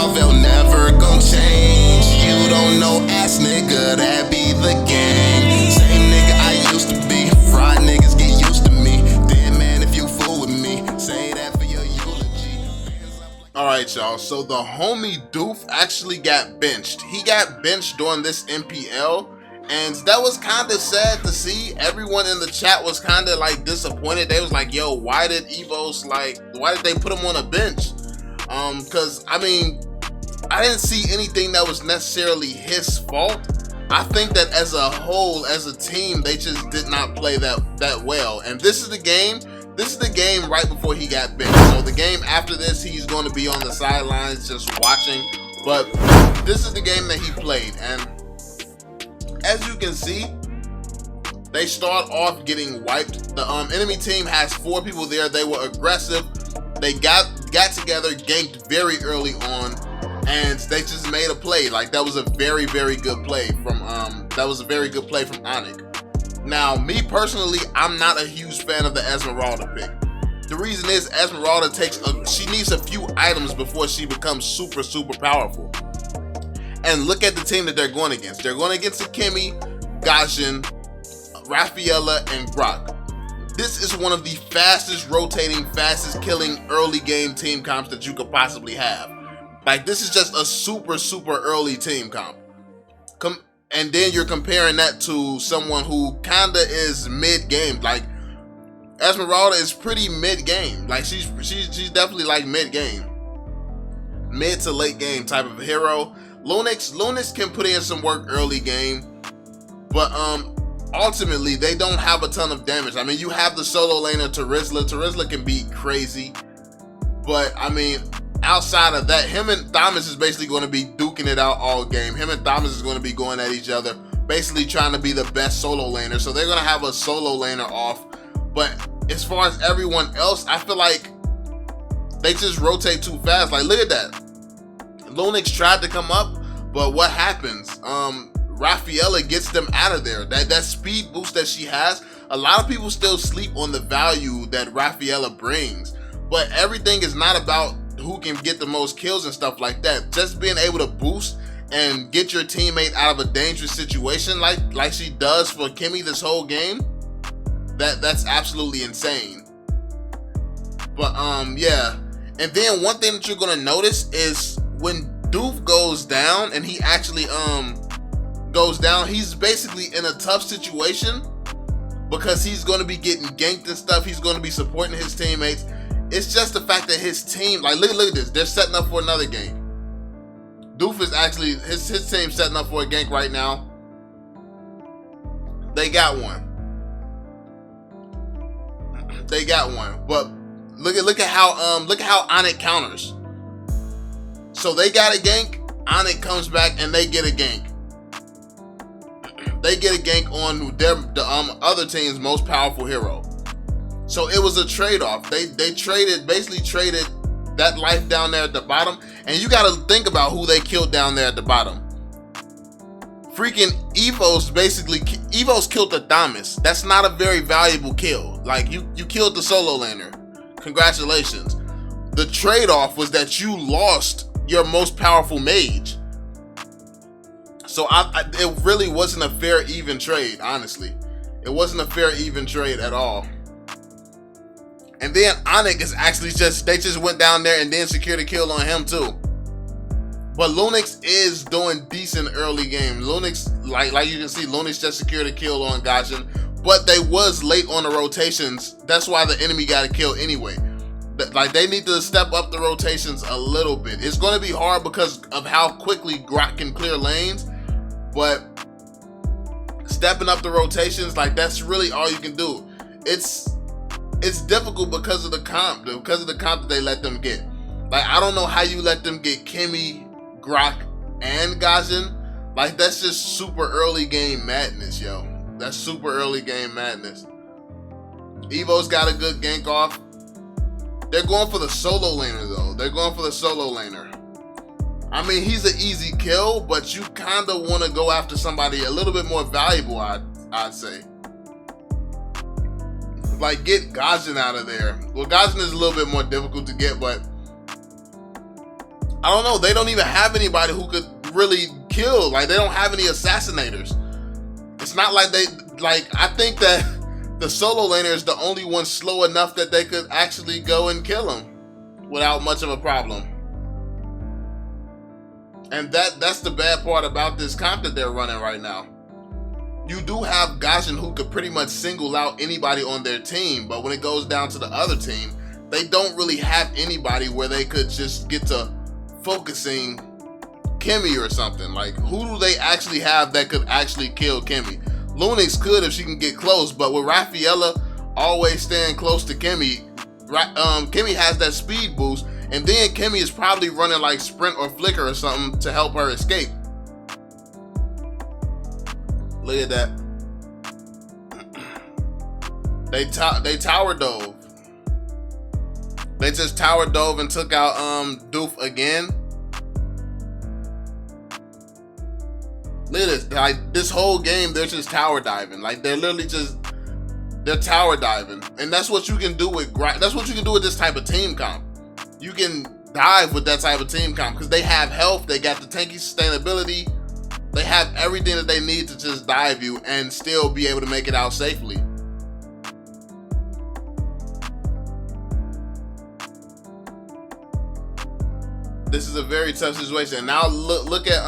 how VeLL never gon' change. You don't know ass nigga, that be the gang. Same nigga I used to be. Fried niggas get used to me. Damn man, if you fool with me, say that for your eulogy. Alright y'all, so the homie Doof actually got benched. He got benched during this MPL. And that was kind of sad to see. Everyone in the chat was kind of like disappointed. They was like, yo, why did Evos, like, why did they put him on a bench? Because, I mean, I didn't see anything that was necessarily his fault. I think that as a whole, as a team, they just did not play that well. And this is the game right before he got benched. So the game after this, he's going to be on the sidelines just watching. But this is the game that he played. And as you can see, they start off getting wiped. The enemy team has 4 people there. They were aggressive. They got together, ganked very early on, and they just made a play. Like that was a very, very good play from Onyx. Now, me personally, I'm not a huge fan of the Esmeralda pick. The reason is Esmeralda she needs a few items before she becomes super, super powerful. And look at the team that they're going against. They're going against Akemi, Gajin, Rafaela, and Grok. This is one of the fastest rotating, fastest killing early game team comps that you could possibly have. Like, this is just a super, super early team comp. And then you're comparing that to someone who kinda is mid-game. Like, Esmeralda is pretty mid-game. Like, she's definitely like mid-game. Mid to late game type of hero. Lunix can put in some work early game, but ultimately they don't have a ton of damage. I mean, you have the solo laner Terizla can be crazy, but I mean, outside of that, him and Thomas is basically going to be duking it out all game. Him and Thomas is going to be going at each other, basically trying to be the best solo laner. So they're going to have a solo laner off. But as far as everyone else, I feel like they just rotate too fast. Like, look at that. Lunix tried to come up, but what happens? Rafaela gets them out of there. That speed boost that she has, a lot of people still sleep on the value that Rafaela brings. But everything is not about who can get the most kills and stuff like that. Just being able to boost and get your teammate out of a dangerous situation like she does for Kimmy this whole game, that's absolutely insane. But yeah. And then one thing that you're gonna notice is when Doof goes down, and he actually goes down, he's basically in a tough situation because he's going to be getting ganked and stuff. He's going to be supporting his teammates. It's just the fact that his team, like, look at this, they're setting up for another gank. Doof is actually, his team setting up for a gank right now. They got one. But look at how Onyx counters. So they got a gank, Onyx comes back and they get a gank. They get a gank on the other team's most powerful hero. So it was a trade-off. They basically traded that life down there at the bottom. And you gotta think about who they killed down there at the bottom. Freaking Evos killed the Thomas. That's not a very valuable kill. Like, you killed the solo laner. Congratulations. The trade-off was that you lost your most powerful mage. So it really wasn't a fair, even trade, honestly. It wasn't a fair, even trade at all. And then Onyx is actually they just went down there and then secured a kill on him too. But Lunix is doing decent early game. Lunix, like you can see, Lunix just secured a kill on Gajin, but they was late on the rotations. That's why the enemy got a kill anyway. Like, they need to step up the rotations a little bit. It's going to be hard because of how quickly Grok can clear lanes, but stepping up the rotations, like, that's really all you can do. It's difficult because of the comp that they let them get. Like, I don't know how you let them get Kimmy, Grok, and Gajin. Like, that's just super early game madness, yo. That's super early game madness. Evo's got a good gank off. They're going for the solo laner though. They're going for the solo laner. I mean, he's an easy kill, but you kind of want to go after somebody a little bit more valuable, I'd say. Like, get Gajin out of there. Well, Gajin is a little bit more difficult to get, but I don't know. They don't even have anybody who could really kill. Like, they don't have any assassinators. It's not like they, like, I think that the solo laner is the only one slow enough that they could actually go and kill him without much of a problem. And that's the bad part about this comp that they're running right now. You do have Gashin who could pretty much single out anybody on their team, but when it goes down to the other team, they don't really have anybody where they could just get to focusing Kimmy or something. Like, who do they actually have that could actually kill Kimmy? Lunix could if she can get close, but with Rafaela always staying close to Kimmy, Kimmy has that speed boost, and then Kimmy is probably running like Sprint or Flicker or something to help her escape. Look at that. They tower dove. They just tower dove and took out Doof again. Look at this. Like, this whole game, they're just tower diving. Like, they're literally just, they're tower diving. And that's what you can do with, that's what you can do with this type of team comp. You can dive with that type of team comp because they have health, they got the tanky sustainability, they have everything that they need to just dive you and still be able to make it out safely. This is a very tough situation. And now look at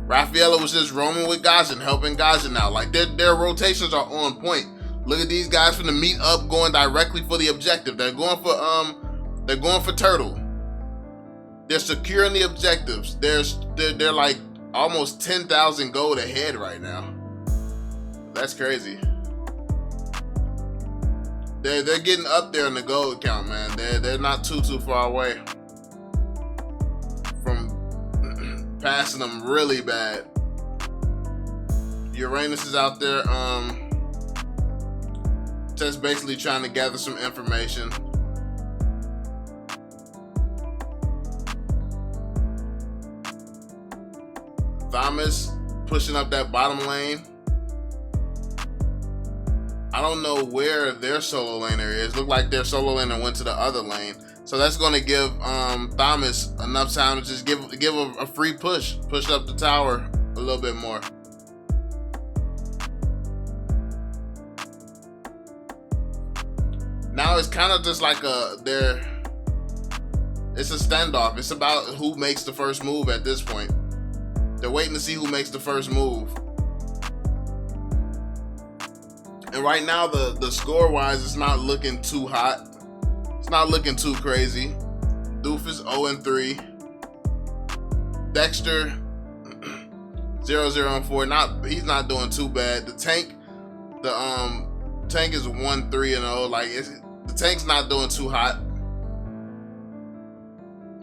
Rafaela was just roaming with Gashin, helping Gashin now. Like, their rotations are on point. Look at these guys from the meet up going directly for the objective. They're going for Turtle. They're securing the objectives. They're like almost 10,000 gold ahead right now. That's crazy. They're getting up there in the gold count, man. They're not too far away from passing them really bad. Uranus is out there just basically trying to gather some information. Thomas pushing up that bottom lane. I don't know where their solo laner is. Look like their solo laner went to the other lane. So that's going to give Thomas enough time to just give a free push up the tower a little bit more. Now it's kind of just like it's a standoff. It's about who makes the first move at this point. They're waiting to see who makes the first move. And right now the score wise, it's not looking too hot. It's not looking too crazy. Doof is 0-3. Dexter 0-0-4. He's not doing too bad. The tank is 1-3-0. Like, the tank's not doing too hot.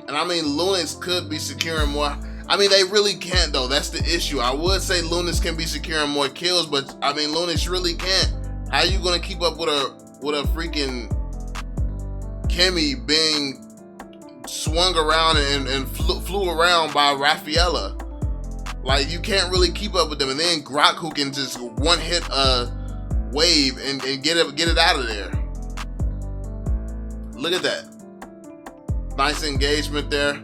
And I mean, Lunix could be securing more. I mean, they really can't though. That's the issue. I would say Lunix can be securing more kills, but I mean, Lunix really can't. How are you gonna keep up with a freaking Kimmy being swung around and flew around by Rafaela? Like, you can't really keep up with them. And then Grok, who can just one hit a wave and get it out of there. Look at that. Nice engagement there.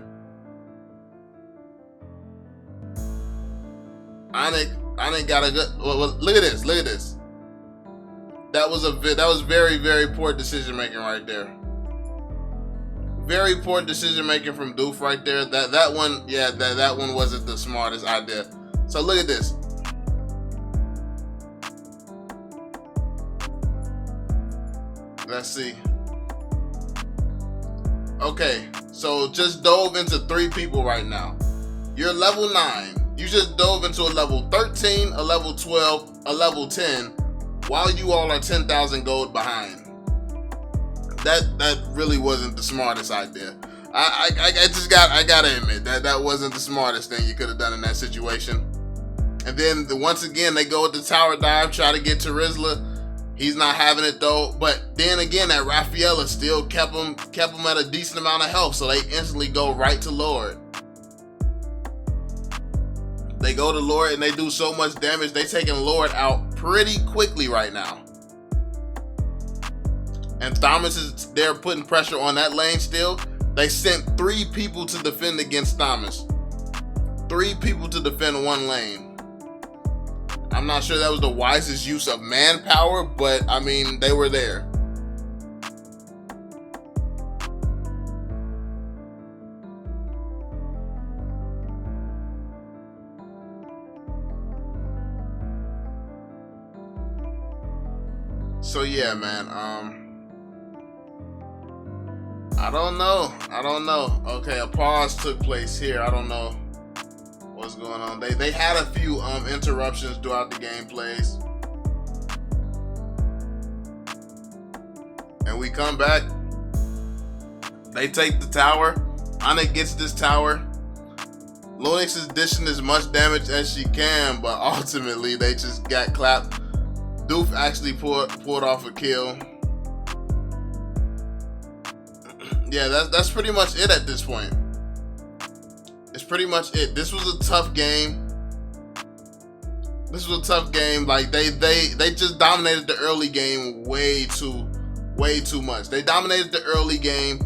Onyx got a good. Well, look at this. Look at this. That was very, very poor decision making right there. Very poor decision making from Doof right there. That one, yeah, that one wasn't the smartest idea. So look at this. Let's see. Okay, so just dove into 3 people right now. You're level 9. You just dove into a level 13, a level 12, a level 10, while you all are 10,000 gold behind. That really wasn't the smartest idea. I gotta admit that wasn't the smartest thing you could have done in that situation. And then once again they go with the tower dive, try to get to Rizla. He's not having it though. But then again, that Rafaela still kept him at a decent amount of health, so they instantly go right to Lord. They go to Lord and they do so much damage. They taking Lord out pretty quickly right now. And Thomas is there putting pressure on that lane still. They sent 3 people to defend against Thomas. 3 people to defend 1 lane. I'm not sure that was the wisest use of manpower, but I mean, they were there. So yeah, man, I don't know. Okay, a pause took place here. I don't know what's going on. They had a few interruptions throughout the gameplays. And we come back. They take the tower. Ana gets this tower. Lunix is dishing as much damage as she can, but ultimately they just got clapped. Doof actually pulled off a kill. Yeah, that's pretty much it at this point. It's pretty much it. This was a tough game. Like they just dominated the early game way too much. They dominated the early game.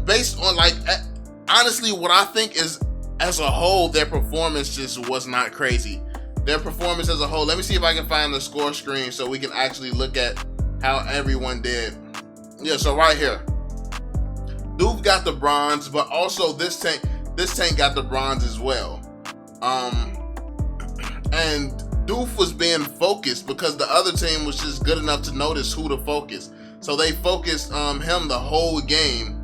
Based on honestly, what I think is as a whole, their performance just was not crazy. Their performance as a whole. Let me see if I can find the score screen so we can actually look at how everyone did. Yeah, so right here, Doof got the bronze, but also this tank got the bronze as well. And Doof was being focused because the other team was just good enough to notice who to focus. So they focused him the whole game.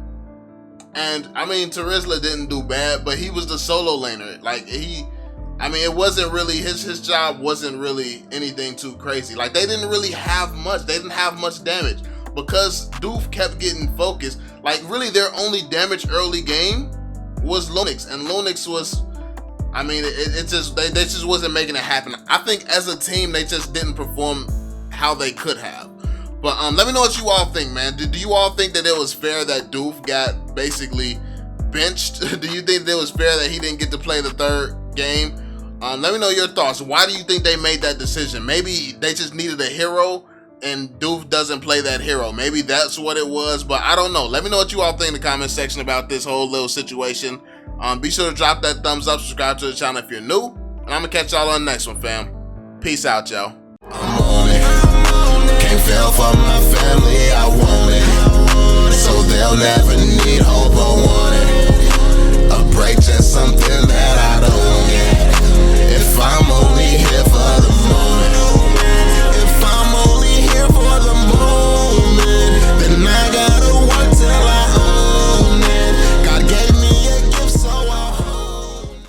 And I mean, Terizla didn't do bad, but he was the solo laner. It wasn't really his job wasn't really anything too crazy. Like they didn't really have much. They didn't have much damage because Doof kept getting focused. Like really, their only damage early game was Lunix, and Lunix was, they just wasn't making it happen. I think as a team, they just didn't perform how they could have. But let me know what you all think, man. Do you all think that it was fair that Doof got basically benched? Do you think that it was fair that he didn't get to play the 3rd game? Let me know your thoughts. Why do you think they made that decision? Maybe they just needed a hero and Doof doesn't play that hero. Maybe that's what it was, but I don't know. Let me know what you all think in the comment section about this whole little situation. Be sure to drop that thumbs up, subscribe to the channel if you're new, and I'm gonna catch y'all on the next one, fam. Peace out, y'all. I'm on it. Can't fail for my family, I want it. So they'll never need hope or want